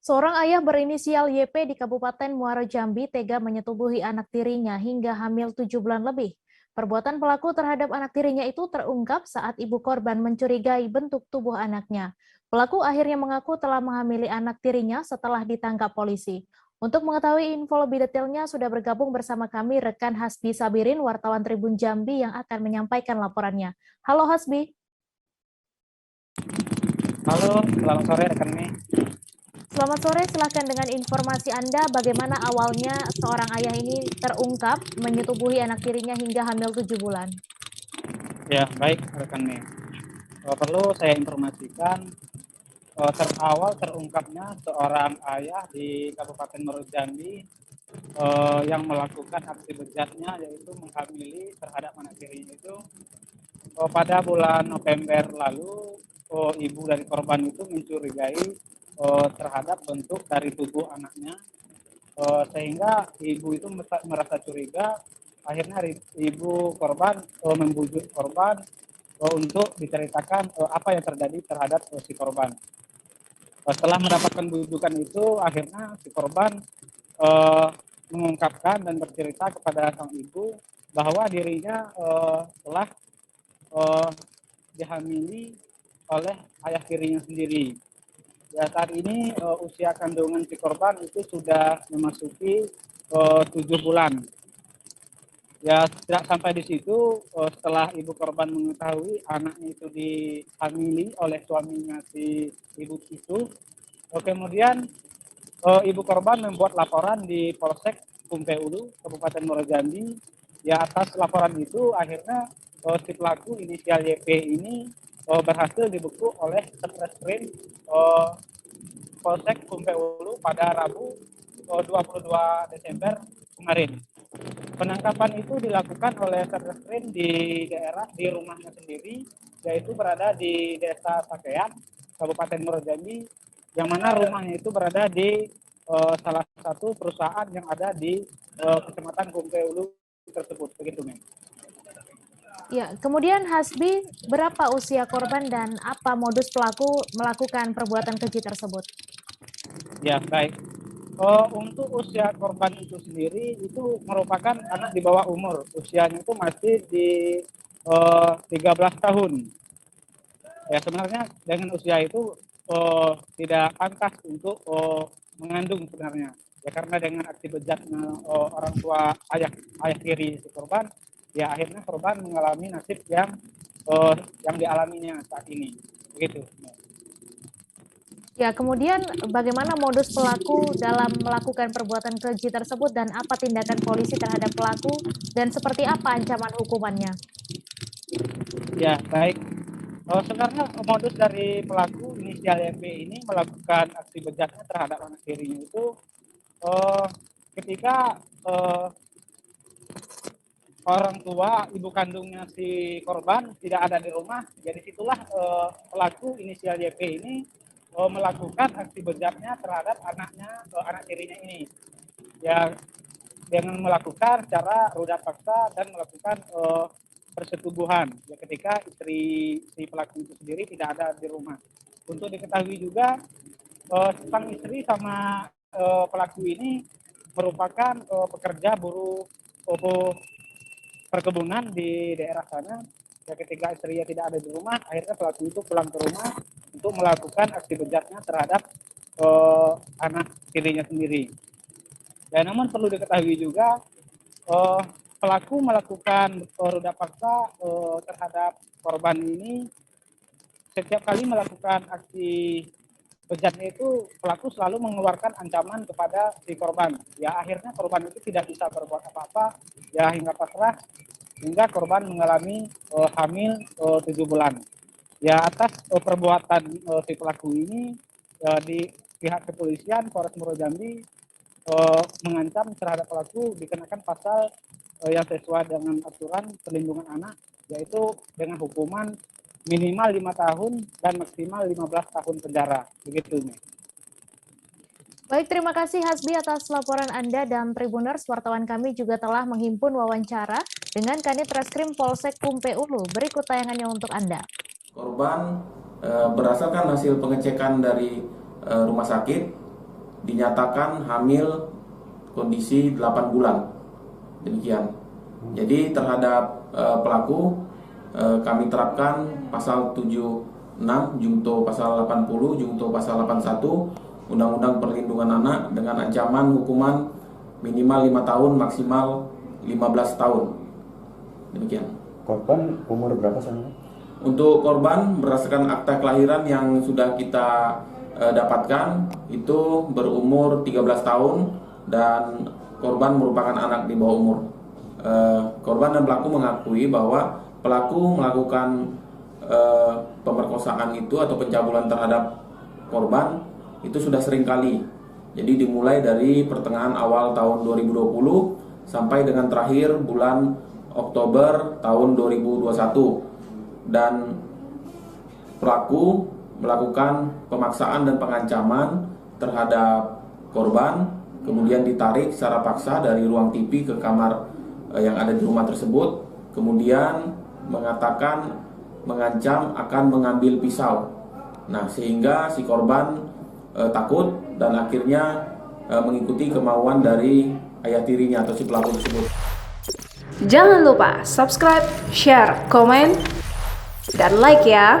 Seorang ayah berinisial YP di Kabupaten Muaro Jambi tega menyetubuhi anak tirinya hingga hamil 7 bulan lebih. Perbuatan pelaku terhadap anak tirinya itu terungkap saat ibu korban mencurigai bentuk tubuh anaknya. Pelaku akhirnya mengaku telah menghamili anak tirinya setelah ditangkap polisi. Untuk mengetahui info lebih detailnya, sudah bergabung bersama kami rekan Hasbi Sabirin, wartawan Tribun Jambi yang akan menyampaikan laporannya. Halo Hasbi. Halo, selamat sore rekan Mei. Selamat sore, silakan dengan informasi Anda bagaimana awalnya seorang ayah ini terungkap menyetubuhi anak tirinya hingga hamil 7 bulan. Ya, baik rekan Mei. Perlu saya informasikan terawal terungkapnya seorang ayah di Kabupaten Muaro Jambi yang melakukan aksi bejatnya yaitu menghamili terhadap anak tirinya itu pada bulan November lalu. Ibu dari korban itu mencurigai terhadap bentuk dari tubuh anaknya, sehingga ibu itu merasa curiga. Akhirnya ibu korban membujuk korban untuk diceritakan apa yang terjadi terhadap si korban. Setelah mendapatkan bujukan itu, akhirnya si korban uh, mengungkapkan dan bercerita kepada sang ibu bahwa dirinya telah uh, dihamili oleh ayah tirinya sendiri. Ya, saat ini usia kandungan si korban itu sudah memasuki 7 bulan. Ya, tidak sampai di situ, setelah ibu korban mengetahui anaknya itu dihamili oleh suaminya si ibu itu, kemudian ibu korban membuat laporan di Polsek Kumpe Ulu, Kabupaten Muaro Jambi. Ya, atas laporan itu akhirnya si pelaku inisial YP ini berhasil dibekuk oleh Satreskrim Polsek Kumpe Ulu pada Rabu 22 Desember kemarin. Penangkapan itu dilakukan oleh Satreskrim di daerah di rumahnya sendiri, yaitu berada di Desa Sakean, Kabupaten Muaro Jambi, yang mana rumahnya itu berada di salah satu perusahaan yang ada di Kecamatan Kumpe Ulu tersebut. Begitu, Mem. Ya, kemudian Hasbi, berapa usia korban dan apa modus pelaku melakukan perbuatan keji tersebut? Ya, baik. Untuk usia korban itu sendiri itu merupakan anak di bawah umur. Usianya itu masih di 13 tahun. Ya, sebenarnya dengan usia itu tidak pantas untuk mengandung sebenarnya. Ya, karena dengan aksi bejatnya orang tua ayah tiri si korban, ya akhirnya korban mengalami nasib yang dialaminya saat ini. Begitu. Ya, kemudian bagaimana modus pelaku dalam melakukan perbuatan keji tersebut dan apa tindakan polisi terhadap pelaku dan seperti apa ancaman hukumannya? Ya, baik. Sebenarnya modus dari pelaku inisial YP ini melakukan aksi bejatnya terhadap anak tirinya itu eh, ketika orang tua ibu kandungnya si korban tidak ada di rumah. Jadi situlah pelaku inisial YP ini melakukan aksi bejatnya terhadap anak tirinya ini. Ya, dengan melakukan cara ruda paksa dan melakukan persetubuhan ya ketika istri si pelaku itu sendiri tidak ada di rumah. Untuk diketahui juga sang istri sama pelaku ini merupakan pekerja buruh perkebunan di daerah sana. Ya, ketika istrinya tidak ada di rumah, akhirnya pelaku itu pulang ke rumah untuk melakukan aksi bejatnya terhadap anak tirinya sendiri. Dan namun perlu diketahui juga uh, pelaku melakukan ruda paksa terhadap korban ini. Setiap kali melakukan aksi bejatnya itu pelaku selalu mengeluarkan ancaman kepada si korban. Ya akhirnya korban itu tidak bisa berbuat apa-apa ya hingga pasrah, hingga korban mengalami hamil 7 bulan. Ya atas perbuatan si pelaku ini di pihak kepolisian Polres Muaro Jambi mengancam terhadap pelaku dikenakan pasal yang sesuai dengan aturan perlindungan anak, yaitu dengan hukuman minimal 5 tahun dan maksimal 15 tahun penjara. Begitu, Nih. Baik, terima kasih Hasbi atas laporan Anda dan Tribuners. Wartawan kami juga telah menghimpun wawancara dengan Kanit Reskrim Polsek Kumpe Ulu. Berikut tayangannya untuk Anda. Korban berdasarkan hasil pengecekan dari rumah sakit dinyatakan hamil kondisi 8 bulan. Demikian. Jadi terhadap pelaku kami terapkan pasal 76 junto pasal 80 junto pasal 81 Undang-Undang Perlindungan Anak dengan ancaman hukuman minimal 5 tahun maksimal 15 tahun. Demikian. Korban umur berapa sana? Untuk korban berdasarkan akta kelahiran yang sudah kita dapatkan itu berumur 13 tahun dan korban merupakan anak di bawah umur. Korban dan pelaku mengakui bahwa pelaku melakukan pemerkosaan itu atau pencabulan terhadap korban itu sudah sering kali. Jadi dimulai dari pertengahan awal tahun 2020 sampai dengan terakhir bulan Oktober tahun 2021. Dan pelaku melakukan pemaksaan dan pengancaman terhadap korban, kemudian ditarik secara paksa dari ruang TV ke kamar yang ada di rumah tersebut, kemudian mengatakan mengancam akan mengambil pisau. Nah, sehingga si korban takut dan akhirnya mengikuti kemauan dari ayah tirinya atau si pelaku tersebut. Jangan lupa subscribe, share, komen, dan like ya.